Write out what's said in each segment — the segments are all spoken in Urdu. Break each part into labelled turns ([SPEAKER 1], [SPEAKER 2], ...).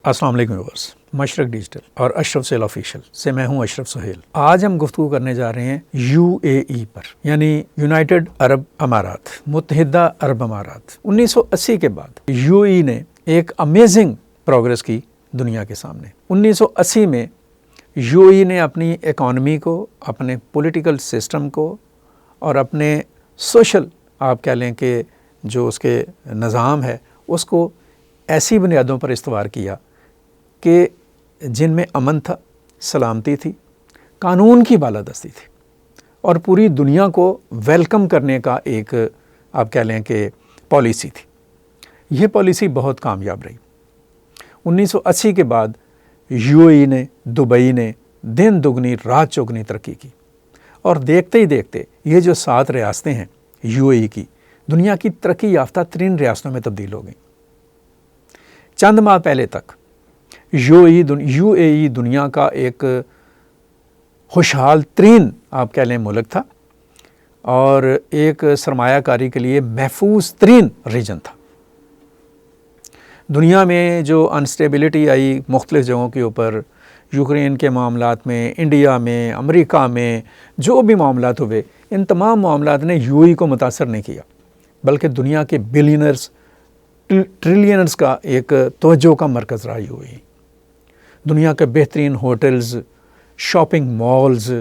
[SPEAKER 1] السلام علیکم ویورز، مشرق ڈیجیٹل اور اشرف سہیل آفیشیل سے میں ہوں اشرف سہیل۔ آج ہم گفتگو کرنے جا رہے ہیں UAE پر، یعنی یونائٹڈ عرب امارات، متحدہ عرب امارات۔ 1980 کے بعد UAE نے ایک امیزنگ پروگرس کی دنیا کے سامنے۔ 1980 میں UAE نے اپنی اکانومی کو، اپنے پولیٹیکل سسٹم کو اور اپنے سوشل آپ کہہ لیں کہ جو اس کے نظام ہے اس کو ایسی بنیادوں پر استوار کیا کہ جن میں امن تھا، سلامتی تھی، قانون کی بالادستی تھی اور پوری دنیا کو ویلکم کرنے کا ایک آپ کہہ لیں کہ پالیسی تھی۔ یہ پالیسی بہت کامیاب رہی۔ 1980 کے بعد UAE نے، دبئی نے دن دگنی رات چوگنی ترقی کی اور دیکھتے ہی دیکھتے یہ جو 7 ریاستیں ہیں UAE کی، دنیا کی ترقی یافتہ ترین ریاستوں میں تبدیل ہو گئیں۔ چند ماہ پہلے تک UAE دنیا کا ایک خوشحال ترین آپ کہہ لیں ملک تھا اور ایک سرمایہ کاری کے لیے محفوظ ترین ریجن تھا۔ دنیا میں جو انسٹیبلٹی آئی مختلف جگہوں کے اوپر، یوکرین کے معاملات میں، انڈیا میں، امریکہ میں جو بھی معاملات ہوئے، ان تمام معاملات نے UAE کو متاثر نہیں کیا، بلکہ دنیا کے بلینئرز، ٹریلینرز کا ایک توجہ کا مرکز رہا UAE۔ دنیا کے بہترین ہوٹلز، شاپنگ مالز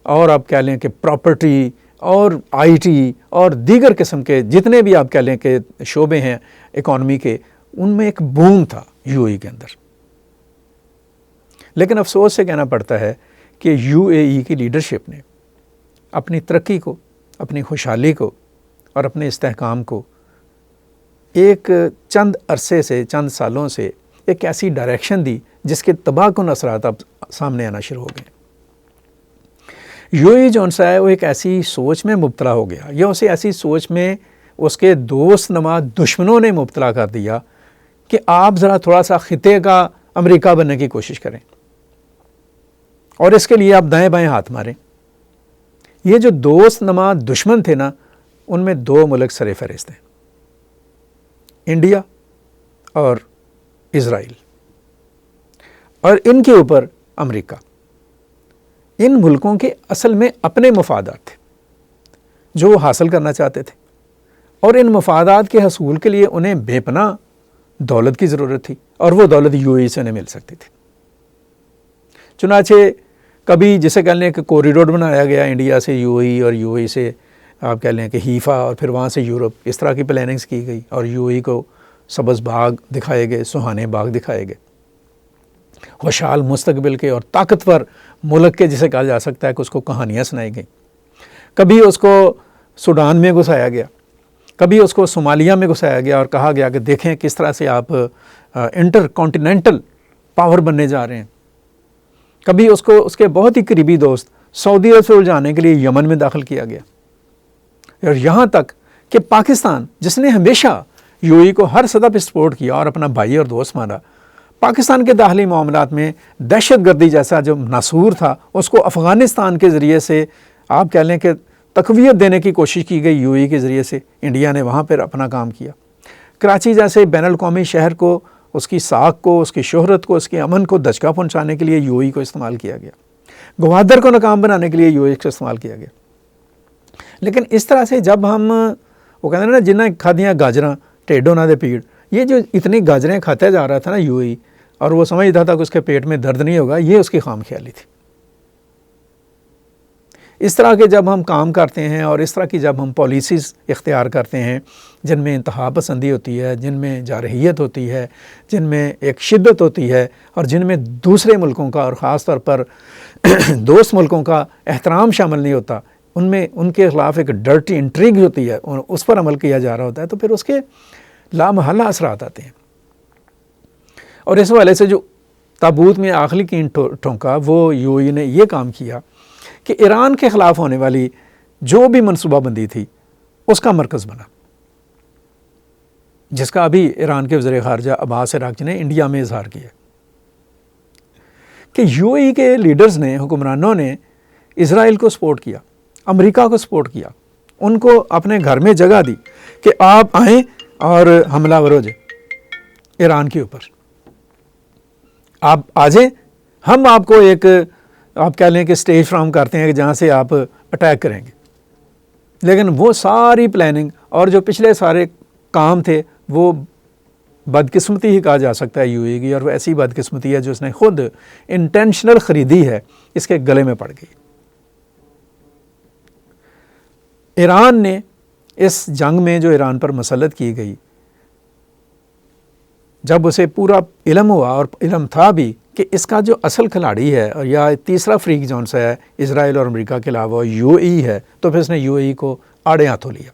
[SPEAKER 1] اور آپ کہہ لیں کہ پراپرٹی اور IT اور دیگر قسم کے جتنے بھی آپ کہہ لیں کہ شعبے ہیں اکانومی کے، ان میں ایک بوم تھا UAE کے اندر۔ لیکن افسوس سے کہنا پڑتا ہے کہ UAE کی لیڈرشپ نے اپنی ترقی کو، اپنی خوشحالی کو اور اپنے استحکام کو ایک چند عرصے سے، چند سالوں سے ایک ایسی ڈائریکشن دی جس کے تباہ کن اثرات اب سامنے آنا شروع ہو گئے۔ UAE جو ہے وہ ایک ایسی سوچ میں مبتلا ہو گیا، یا اسے ایسی سوچ میں اس کے دوست نما دشمنوں نے مبتلا کر دیا کہ آپ ذرا تھوڑا سا خطے کا امریکہ بننے کی کوشش کریں اور اس کے لیے آپ دائیں بائیں ہاتھ ماریں۔ یہ جو دوست نما دشمن تھے نا، ان میں 2 ملک سر فہرست ہیں، انڈیا اور اسرائیل، اور ان کے اوپر امریکہ۔ ان ملکوں کے اصل میں اپنے مفادات تھے جو وہ حاصل کرنا چاہتے تھے، اور ان مفادات کے حصول کے لیے انہیں بے پناہ دولت کی ضرورت تھی، اور وہ دولت UAE سے انہیں مل سکتی تھی۔ چنانچہ کبھی جسے کہہ لیں کہ کوریڈور بنایا گیا انڈیا سے UAE اور UAE سے آپ کہہ لیں کہ حیفا اور پھر وہاں سے یورپ، اس طرح کی پلاننگز کی گئی اور UAE کو سبز باغ دکھائے گئے، سہانے باغ دکھائے گئے، خوشحال مستقبل کے اور طاقتور ملک کے جسے کہا جا سکتا ہے کہ اس کو کہانیاں سنائی گئیں۔ کبھی اس کو سوڈان میں گھسایا گیا، کبھی اس کو صومالیہ میں گھسایا گیا اور کہا گیا کہ دیکھیں کس طرح سے آپ انٹر کانٹیننٹل پاور بننے جا رہے ہیں۔ کبھی اس کو اس کے بہت ہی قریبی دوست سعودی عرب سے الجھانے کے لیے یمن میں داخل کیا گیا، اور یہاں تک کہ پاکستان جس نے ہمیشہ UAE کو ہر سطح پہ سپورٹ کیا اور اپنا بھائی اور دوست مانا، پاکستان کے داخلی معاملات میں دہشت گردی جیسا جو ناسور تھا اس کو افغانستان کے ذریعے سے آپ کہہ لیں کہ تقویت دینے کی کوشش کی گئی UAE کے ذریعے سے۔ انڈیا نے وہاں پر اپنا کام کیا۔ کراچی جیسے بین الاقوامی شہر کو، اس کی ساکھ کو، اس کی شہرت کو، اس کے امن کو دھچکا پہنچانے کے لیے UAE کو استعمال کیا گیا۔ گوادر کو ناکام بنانے کے لیے UAE کو استعمال کیا گیا۔ لیکن اس طرح سے جب ہم وہ کہتے ہیں نا جنہیں کھادیاں گاجراں ٹیڈوں نہ دے پیڑ، یہ جو اتنی گاجریں کھاتا جا رہا تھا نا UAE، اور وہ سمجھتا تھا کہ اس کے پیٹ میں درد نہیں ہوگا، یہ اس کی خام خیالی تھی۔ اس طرح کے جب ہم کام کرتے ہیں اور اس طرح کی جب ہم پالیسیز اختیار کرتے ہیں جن میں انتہا پسندی ہوتی ہے، جن میں جارحیت ہوتی ہے، جن میں ایک شدت ہوتی ہے، اور جن میں دوسرے ملکوں کا اور خاص طور پر دوست ملکوں کا احترام شامل نہیں ہوتا، ان میں ان کے خلاف ایک ڈرٹی انٹریگ ہوتی ہے اور اس پر عمل کیا جا رہا ہوتا ہے، تو پھر اس کے لامحالہ اثرات آتے ہیں۔ اور اس حوالے سے جو تابوت میں آخری کین ٹھونکا وہ UAE نے یہ کام کیا کہ ایران کے خلاف ہونے والی جو بھی منصوبہ بندی تھی اس کا مرکز بنا، جس کا ابھی ایران کے وزیر خارجہ عباس عراقچی نے انڈیا میں اظہار کیا کہ UAE کے لیڈرز نے، حکمرانوں نے اسرائیل کو سپورٹ کیا، امریکہ کو سپورٹ کیا، ان کو اپنے گھر میں جگہ دی کہ آپ آئیں اور حملہ ور ہو جائے ایران کے اوپر۔ آپ آ جائیں، ہم آپ کو ایک آپ کہہ لیں کہ اسٹیج فراہم کرتے ہیں کہ جہاں سے آپ اٹیک کریں گے. لیکن وہ ساری پلاننگ اور جو پچھلے سارے کام تھے وہ بدقسمتی ہی کہا جا سکتا ہے یو اے کی، اور وہ ایسی بدقسمتی ہے جو اس نے خود انٹینشنل خریدی ہے، اس کے گلے میں پڑ گئی. ایران نے اس جنگ میں جو ایران پر مسلط کی گئی، جب اسے پورا علم ہوا اور علم تھا بھی کہ اس کا جو اصل کھلاڑی ہے اور یا تیسرا فریق جون سا ہے اسرائیل اور امریکہ کے علاوہ یو اے ای ہے، تو پھر اس نے یو اے ای کو آڑے ہاتھوں لیا.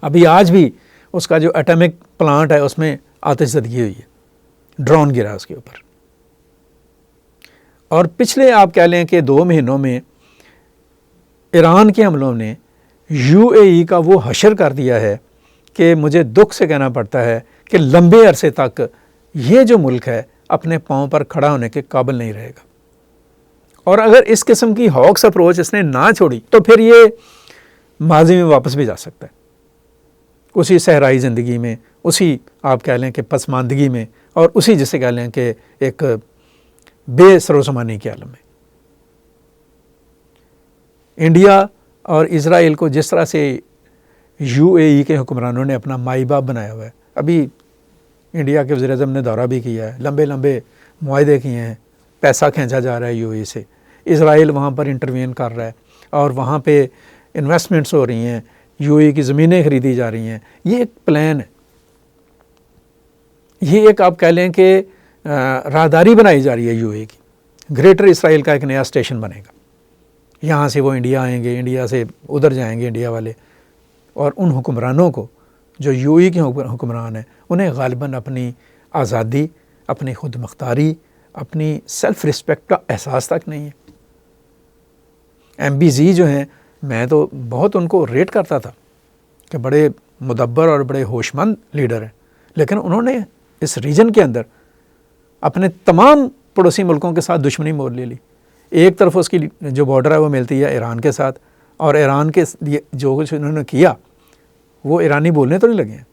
[SPEAKER 1] ابھی آج بھی اس کا جو ایٹمک پلانٹ ہے اس میں آتش زدگی ہوئی ہے، ڈرون گرا اس کے اوپر. اور پچھلے آپ کہہ لیں کہ 2 مہینوں میں ایران کے حملوں نے یو اے ای کا وہ حشر کر دیا ہے کہ مجھے دکھ سے کہنا پڑتا ہے کہ لمبے عرصے تک یہ جو ملک ہے اپنے پاؤں پر کھڑا ہونے کے قابل نہیں رہے گا. اور اگر اس قسم کی ہاکس اپروچ اس نے نہ چھوڑی تو پھر یہ ماضی میں واپس بھی جا سکتا ہے، اسی صحرائی زندگی میں، اسی آپ کہہ لیں کہ پسماندگی میں، اور اسی جسے کہہ لیں کہ ایک بے سروسمانی کے عالم میں. انڈیا اور اسرائیل کو جس طرح سے یو اے ای کے حکمرانوں نے اپنا مائی باپ بنایا ہوا ہے، ابھی انڈیا کے وزیر اعظم نے دورہ بھی کیا ہے، لمبے لمبے معاہدے کیے ہیں، پیسہ کھینچا جا رہا ہے یو اے ای سے، اسرائیل وہاں پر انٹروین کر رہا ہے اور وہاں پہ انویسٹمنٹس ہو رہی ہیں، یو اے ای کی زمینیں خریدی جا رہی ہیں. یہ ایک پلان ہے، یہ ایک آپ کہہ لیں کہ راہداری بنائی جا رہی ہے یو اے ای کی. گریٹر اسرائیل کا ایک نیا اسٹیشن بنے گا، یہاں سے وہ انڈیا آئیں گے، انڈیا سے ادھر جائیں گے انڈیا والے، اور ان حکمرانوں کو جو یو اے ای کے حکمران ہیں انہیں غالباً اپنی آزادی، اپنی خود مختاری، اپنی سیلف رسپیکٹ کا احساس تک نہیں ہے. ایم بی زی جو ہیں، میں تو بہت ان کو ریٹ کرتا تھا کہ بڑے مدبر اور بڑے ہوش مند لیڈر ہیں، لیکن انہوں نے اس ریجن کے اندر اپنے تمام پڑوسی ملکوں کے ساتھ دشمنی مول لے لی. ایک طرف اس کی جو بارڈر ہے وہ ملتی ہے ایران کے ساتھ، اور ایران کے جو کچھ انہوں نے کیا وہ ایرانی بولنے تو نہیں لگے ہیں.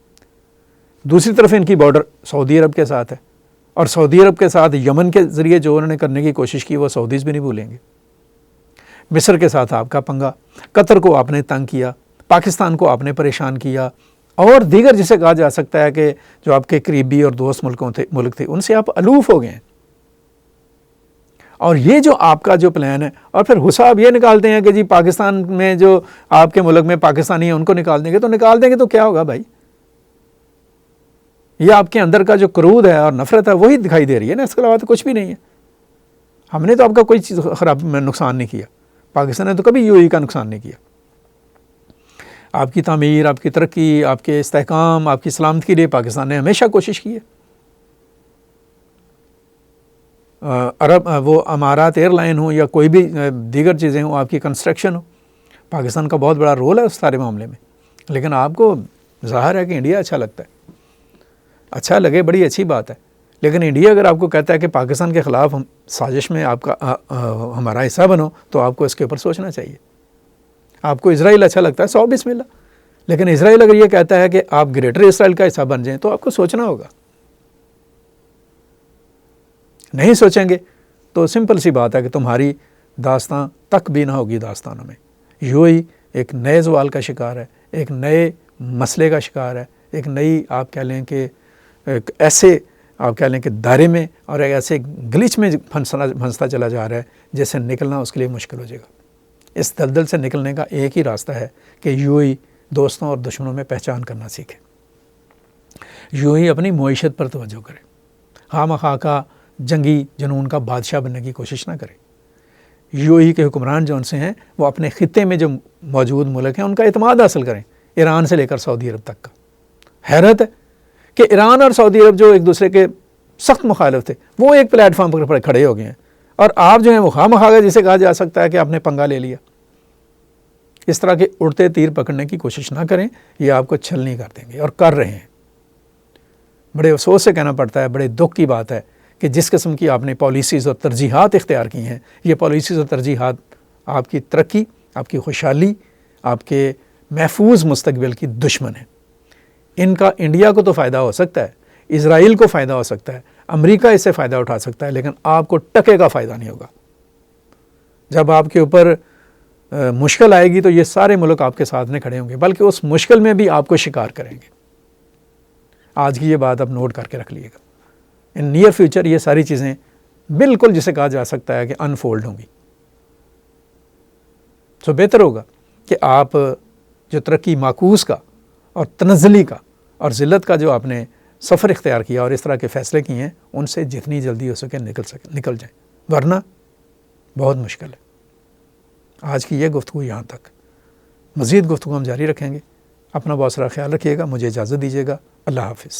[SPEAKER 1] دوسری طرف ان کی بارڈر سعودی عرب کے ساتھ ہے، اور سعودی عرب کے ساتھ یمن کے ذریعے جو انہوں نے کرنے کی کوشش کی وہ سعودیز بھی نہیں بھولیں گے. مصر کے ساتھ آپ کا پنگا، قطر کو آپ نے تنگ کیا، پاکستان کو آپ نے پریشان کیا، اور دیگر جسے کہا جا سکتا ہے کہ جو آپ کے قریبی اور دوست ملک تھے ان سے آپ الوف ہو گئے ہیں. اور یہ جو آپ کا جو پلان ہے، اور پھر حساب یہ نکالتے ہیں کہ جی پاکستان میں جو آپ کے ملک میں پاکستانی ہیں ان کو نکال دیں گے، تو نکال دیں گے تو کیا ہوگا بھائی؟ یہ آپ کے اندر کا جو کرود ہے اور نفرت ہے وہی دکھائی دے رہی ہے نا، اس کے علاوہ تو کچھ بھی نہیں ہے. ہم نے تو آپ کا کوئی چیز خراب نقصان نہیں کیا، پاکستان نے تو کبھی یو اے ای کا نقصان نہیں کیا. آپ کی تعمیر، آپ کی ترقی، آپ کے استحکام، آپ کی سلامتی کے لیے پاکستان نے ہمیشہ کوشش کی ہے. وہ امارات ایئر لائن ہو یا کوئی بھی دیگر چیزیں ہوں، آپ کی کنسٹرکشن ہو، پاکستان کا بہت بڑا رول ہے اس سارے معاملے میں. لیکن آپ کو ظاہر ہے کہ انڈیا اچھا لگتا ہے، اچھا لگے بڑی اچھی بات ہے، لیکن انڈیا اگر آپ کو کہتا ہے کہ پاکستان کے خلاف ہم سازش میں آپ کا ہمارا حصہ بنو، تو آپ کو اس کے اوپر سوچنا چاہیے. آپ کو اسرائیل اچھا لگتا ہے، 100 بسم اللہ، لیکن اسرائیل اگر یہ کہتا ہے کہ آپ گریٹر اسرائیل کا حصہ بن جائیں تو آپ کو سوچنا ہوگا. نہیں سوچیں گے تو سمپل سی بات ہے کہ تمہاری داستان تک بھی نہ ہوگی داستانوں میں. یو اے ای ایک نئے زوال کا شکار ہے، ایک نئے مسئلے کا شکار ہے، ایک نئی آپ کہہ لیں کہ ایک ایسے آپ کہہ لیں کہ دائرے میں اور ایک ایسے گلچ میں پھنستا چلا جا رہا ہے جس سے نکلنا اس کے لیے مشکل ہو جائے گا. اس دلدل سے نکلنے کا ایک ہی راستہ ہے کہ یو اے ای دوستوں اور دشمنوں میں پہچان کرنا سیکھے. یو اے ای اپنی معیشت پر توجہ کرے، خواہ مخواہ کا جنگی جنون کا بادشاہ بننے کی کوشش نہ کرے. یو اے ای کے حکمران جو ان سے ہیں وہ اپنے خطے میں جو موجود ملک ہیں ان کا اعتماد حاصل کریں، ایران سے لے کر سعودی عرب تک کا. حیرت ہے کہ ایران اور سعودی عرب جو ایک دوسرے کے سخت مخالف تھے وہ ایک پلیٹ فارم پر کھڑے ہو گئے ہیں، اور آپ جو ہیں وہ خواہ مخواہ جسے کہا جا سکتا ہے کہ آپ نے پنگا لے لیا. اس طرح کے اڑتے تیر پکڑنے کی کوشش نہ کریں، یہ آپ کو چھل نہیں کر دیں گے اور کر رہے ہیں. بڑے افسوس سے کہنا پڑتا ہے، بڑے دکھ کی بات ہے کہ جس قسم کی آپ نے پالیسیز اور ترجیحات اختیار کی ہیں، یہ پالیسیز اور ترجیحات آپ کی ترقی، آپ کی خوشحالی، آپ کے محفوظ مستقبل کی دشمن ہیں. ان کا انڈیا کو تو فائدہ ہو سکتا ہے، اسرائیل کو فائدہ ہو سکتا ہے، امریکہ اس سے فائدہ اٹھا سکتا ہے لیکن آپ کو ٹکے کا فائدہ نہیں ہوگا۔ جب آپ کے اوپر مشکل آئے گی تو یہ سارے ملک آپ کے ساتھ نہیں کھڑے ہوں گے، بلکہ اس مشکل میں بھی آپ کو شکار کریں گے۔ آج کی یہ بات آپ نوٹ کر کے رکھ لیے گا۔ ان نیئر فیوچر یہ ساری چیزیں بالکل جسے کہا جا سکتا ہے کہ انفولڈ ہوں گی۔ تو بہتر ہوگا کہ آپ جو ترقی معکوس کا اور تنزلی کا اور ذلت کا جو آپ نے سفر اختیار کیا اور اس طرح کے فیصلے کیے ہیں، ان سے جتنی جلدی ہو سکے نکل جائیں، ورنہ بہت مشکل ہے۔ آج کی یہ گفتگو یہاں تک، مزید گفتگو ہم جاری رکھیں گے۔ اپنا بہت سارا خیال رکھیے گا، مجھے اجازت دیجیے گا، اللہ حافظ۔